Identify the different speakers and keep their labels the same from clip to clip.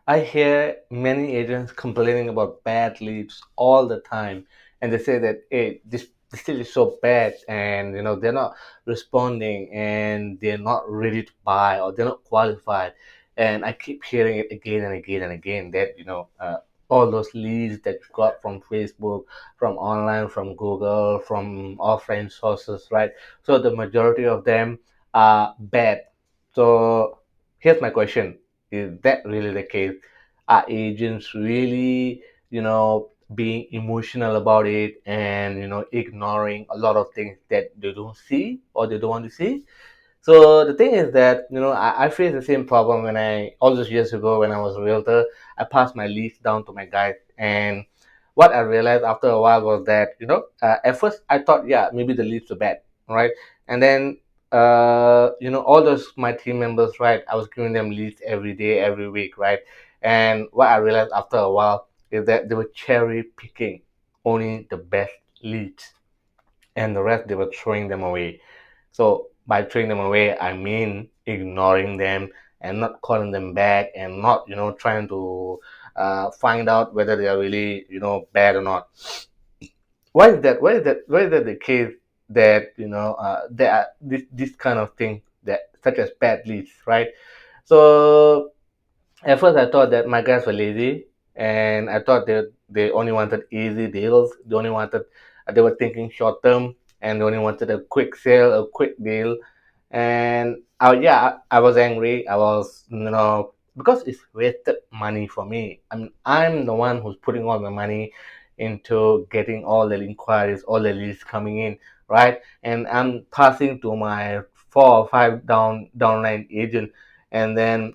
Speaker 1: I hear many agents complaining about bad leads all the time, and they say that hey, this deal is so bad, and they're not responding, and they're not ready to buy, or they're not qualified. And I keep hearing it again and again and again that all those leads that you got from Facebook, from online, from Google, from offline sources, right? So the majority of them are bad. So here's my question: is that really the case? Are agents really, being emotional about it, and ignoring a lot of things that they don't see or they don't want to see? So the thing is that I faced the same problem when I all those years ago when I was a realtor. I passed my leads down to my guys, and what I realized after a while was that at first I thought, yeah, maybe the leads were bad, right? And then all those my team members, right? I was giving them leads every day, every week, right? And what I realized after a while is that they were cherry picking only the best leads, and the rest they were throwing them away. So by throwing them away, I mean ignoring them and not calling them back, and not trying to find out whether they are really bad or not. Why is that? Why is that the case that there are this kind of thing, that such as bad leads, right? So at first, I thought that my guys were lazy, and I thought they only wanted easy deals. They were thinking short term, and they only wanted a quick sale, a quick deal. And yeah, I was angry. I was, because it's wasted money for me. I'm the one who's putting all the money into getting all the inquiries, all the leads coming in, right? And I'm passing to my four or five downline agent, and then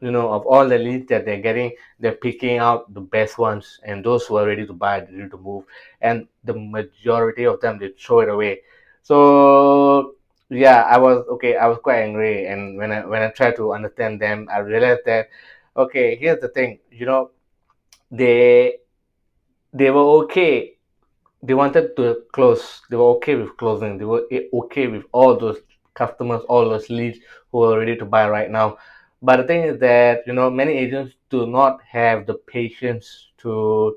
Speaker 1: of all the leads that they're getting, they're picking out the best ones, and those who are ready to buy, ready to move, and the majority of them they throw it away. So yeah, I was quite angry, and when I tried to understand them, I realized that okay, here's the thing, they they were okay. They wanted to close. They were okay with closing. They were okay with all those customers, all those leads who are ready to buy right now. But the thing is that many agents do not have the patience to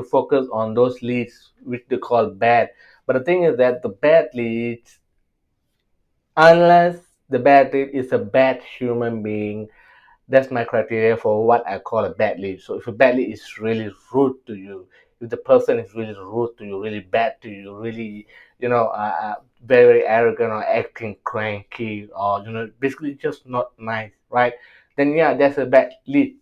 Speaker 1: focus on those leads which they call bad. But the thing is that the bad leads, unless the bad lead is a bad human being, that's my criteria for what I call a bad lead. So if a bad lead is really rude to you, if the person is really rude to you, really bad to you, really, very, very arrogant, or acting cranky, or basically just not nice, right? Then yeah, that's a bad lead.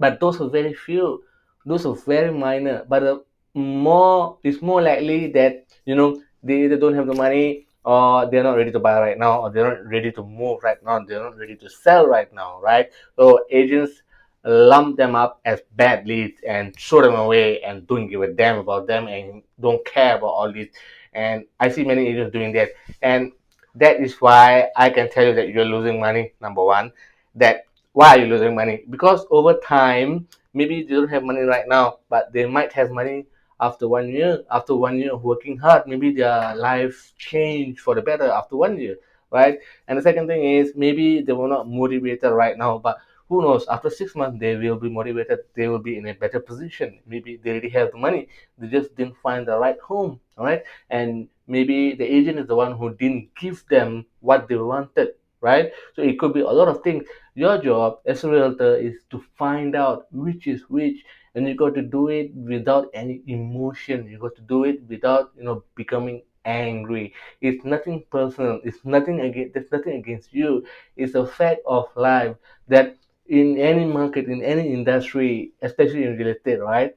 Speaker 1: But those are very few. Those are very minor. But more it's more likely that they either don't have the money, or they're not ready to buy right now, or they're not ready to move right now, they're not ready to sell right now, right? So agents lump them up as bad leads and throw them away, and don't give a damn about them, and don't care about all this. And I see many agents doing that, and that is why I can tell you that you're losing money. Number one, that why are you losing money? Because over time, maybe they don't have money right now, but they might have money after 1 year. After 1 year of working hard, maybe their life changed for the better after 1 year, right? And the second thing is maybe they were not motivated right now, but who knows? After 6 months, they will be motivated. They will be in a better position. Maybe they already have the money. They just didn't find the right home, all right? And maybe the agent is the one who didn't give them what they wanted, right? So it could be a lot of things. Your job as a realtor is to find out which is which, and you got to do it without any emotion. You got to do it without becoming angry. It's nothing personal. It's nothing against. There's nothing against you. It's a fact of life that in any market, in any industry, especially in real estate, right?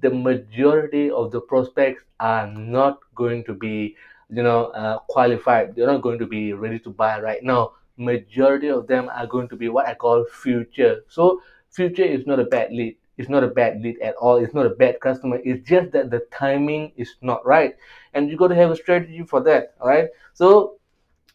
Speaker 1: The majority of the prospects are not going to be qualified. They're not going to be ready to buy right now. Majority of them are going to be what I call future. So future is not a bad lead. It's not a bad lead at all. It's not a bad customer. It's just that the timing is not right, and you got to have a strategy for that. All right. So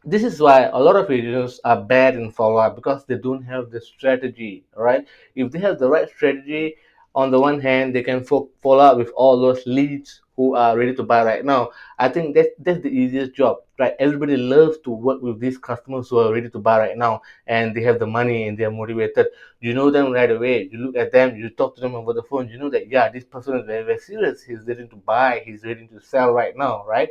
Speaker 1: this is why a lot of agents are bad in follow-up, because they don't have the strategy. All right. If they have the right strategy, on the one hand they can follow up with all those leads who are ready to buy right now. I think that's the easiest job. right? Everybody loves to work with these customers who are ready to buy right now, and they have the money and they are motivated. You know them right away. You look at them, you talk to them over the phone. You know that, yeah, this person is very, very serious. He's ready to buy. He's ready to sell right now, right?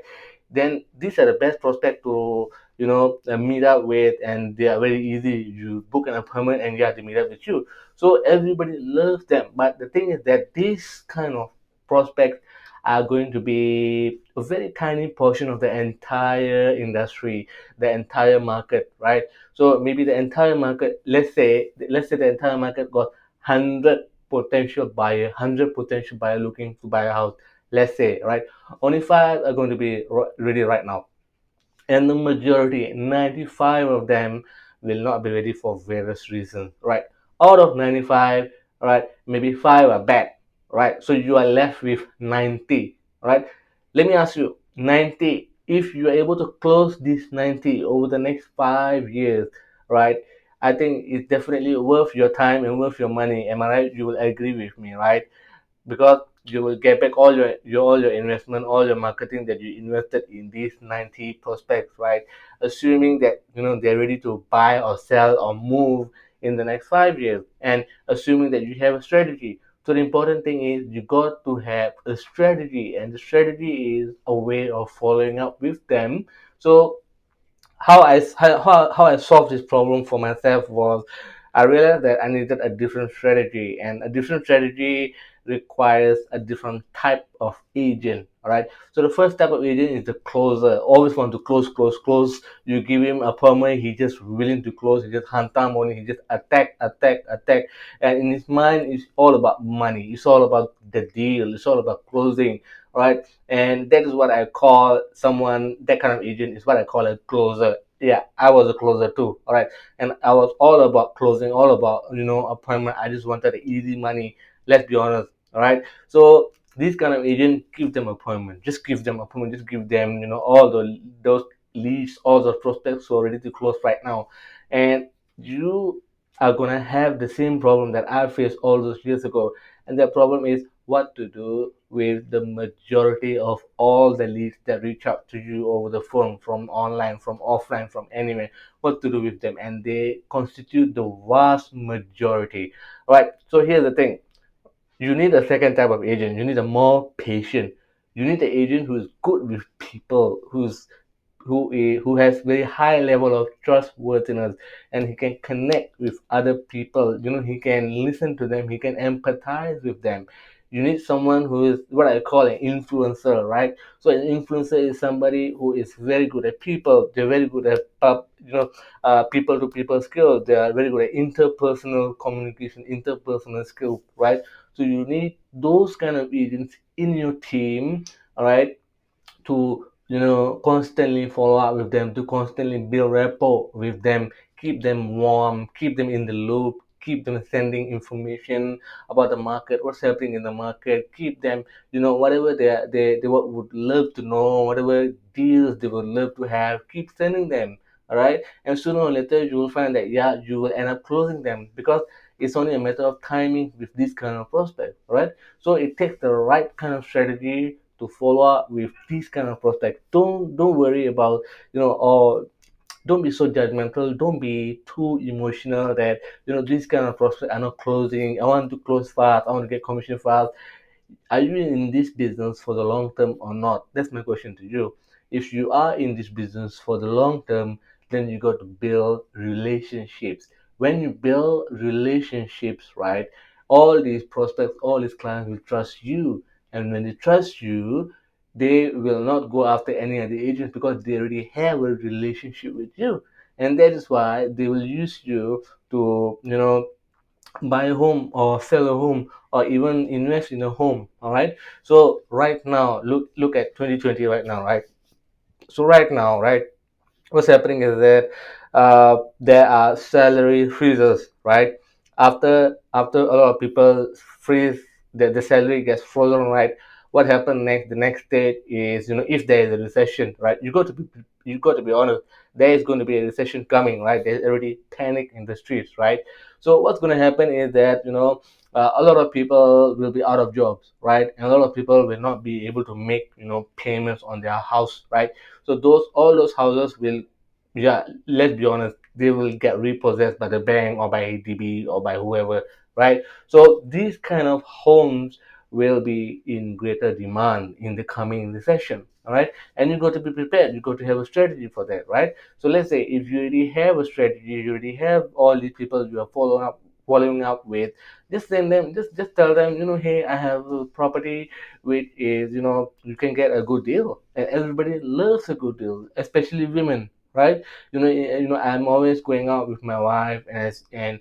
Speaker 1: Then these are the best prospect to meet up with, and they are very easy. You book an appointment and yeah, they meet up with you. So everybody loves them. But the thing is that this kind of prospects are going to be a very tiny portion of the entire industry, the entire market, right? So maybe the entire market, let's say the entire market got 100 potential buyer looking to buy a house. Let's say, right? Only five are going to be ready right now, and the majority, 95 of them, will not be ready for various reasons, right? Out of 95, right, maybe five are bad, right? So you are left with 90, right? Let me ask you, 90, if you are able to close this 90 over the next 5 years, right? I think it's definitely worth your time and worth your money. Am I right? You will agree with me, right? Because you will get back all your investment, all your marketing that you invested in these 90 prospects, right? Assuming that they're ready to buy or sell or move in the next 5 years, and assuming that you have a strategy. So the important thing is you got to have a strategy, and the strategy is a way of following up with them. So how I solved this problem for myself was, I realized that I needed a different strategy, and a different strategy requires a different type of agent. All right. So the first type of agent is the closer. Always want to close, close, close. You give him a permit, he just willing to close. He just hunt down money. He just attack, attack, attack. And in his mind, it's all about money. It's all about the deal. It's all about closing. Right. And that is what I call someone, that kind of agent is what I call a closer. Yeah, I was a closer too. All right. And I was all about closing, all about, appointment. I just wanted the easy money. Let's be honest. All right. So this kind of agent, give them appointment. Just give them appointment. Just give them, all those leads, all those prospects who are ready to close right now. And you are gonna have the same problem that I faced all those years ago. And the problem is what to do with the majority of all the leads that reach out to you over the phone, from online, from offline, from anywhere. What to do with them, and they constitute the vast majority. Right. So here's the thing: you need a second type of agent. You need a more patient. You need an agent who is good with people, who has very high level of trustworthiness, and he can connect with other people. He can listen to them, he can empathize with them. You need someone who is what I call an influencer, right? So an influencer is somebody who is very good at people. They're very good at people to people skills. They are very good at interpersonal communication, interpersonal skills, right? So you need those kind of agents in your team, all right, to constantly follow up with them, to constantly build rapport with them, keep them warm, keep them in the loop, keep them sending information about the market, what's happening in the market, keep them, whatever they would love to know, whatever deals they would love to have, keep sending them. All right. And sooner or later you will find that, yeah, you will end up closing them, because it's only a matter of timing with this kind of prospect. All right. So it takes the right kind of strategy to follow up with these kind of prospects. Don't worry about, or don't be so judgmental. Don't be too emotional that these kind of prospects are not closing. I want to close fast. I want to get commission fast. Are you in this business for the long term or not? That's my question to you. If you are in this business for the long term, then you got to build relationships. When you build relationships, right, all these prospects, all these clients will trust you. And when they trust you, they will not go after any other agents, because they already have a relationship with you. And that is why they will use you to, buy a home or sell a home or even invest in a home. All right. So right now, look at 2020 right now, right? So right now, right, what's happening is that there are salary freezes, right? After a lot of people freeze, the salary gets frozen, right? What happened next? The next stage is, if there is a recession, right? You got to be honest. There is going to be a recession coming, right? There's already panic in the streets, right? So what's going to happen is that, a lot of people will be out of jobs, right? And a lot of people will not be able to make, payments on their house, right? So all those houses will, yeah, let's be honest, they will get repossessed by the bank or by ADB or by whoever, right? So these kind of homes will be in greater demand in the coming recession, all right? And you got to be prepared. You got to have a strategy for that, right? So let's say if you already have a strategy, you already have all these people you are following up with, just send them, just tell them, hey, I have a property which is, you can get a good deal, and everybody loves a good deal, especially women, right? I'm always going out with my wife, and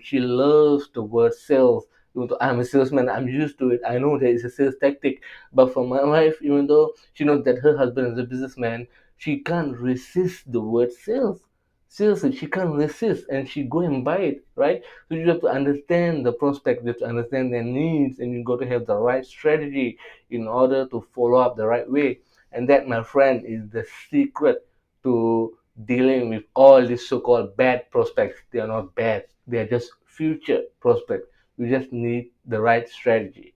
Speaker 1: she loves the word sales. Even though I'm a salesman, I'm used to it. I know that it's a sales tactic. But for my wife, even though she knows that her husband is a businessman, she can't resist the word sales. Seriously, she can't resist, and she go and buy it, right? So you have to understand the prospect, you have to understand their needs, and you got to have the right strategy in order to follow up the right way. And that, my friend, is the secret to dealing with all these so-called bad prospects. They are not bad. They are just future prospects. You just need the right strategy.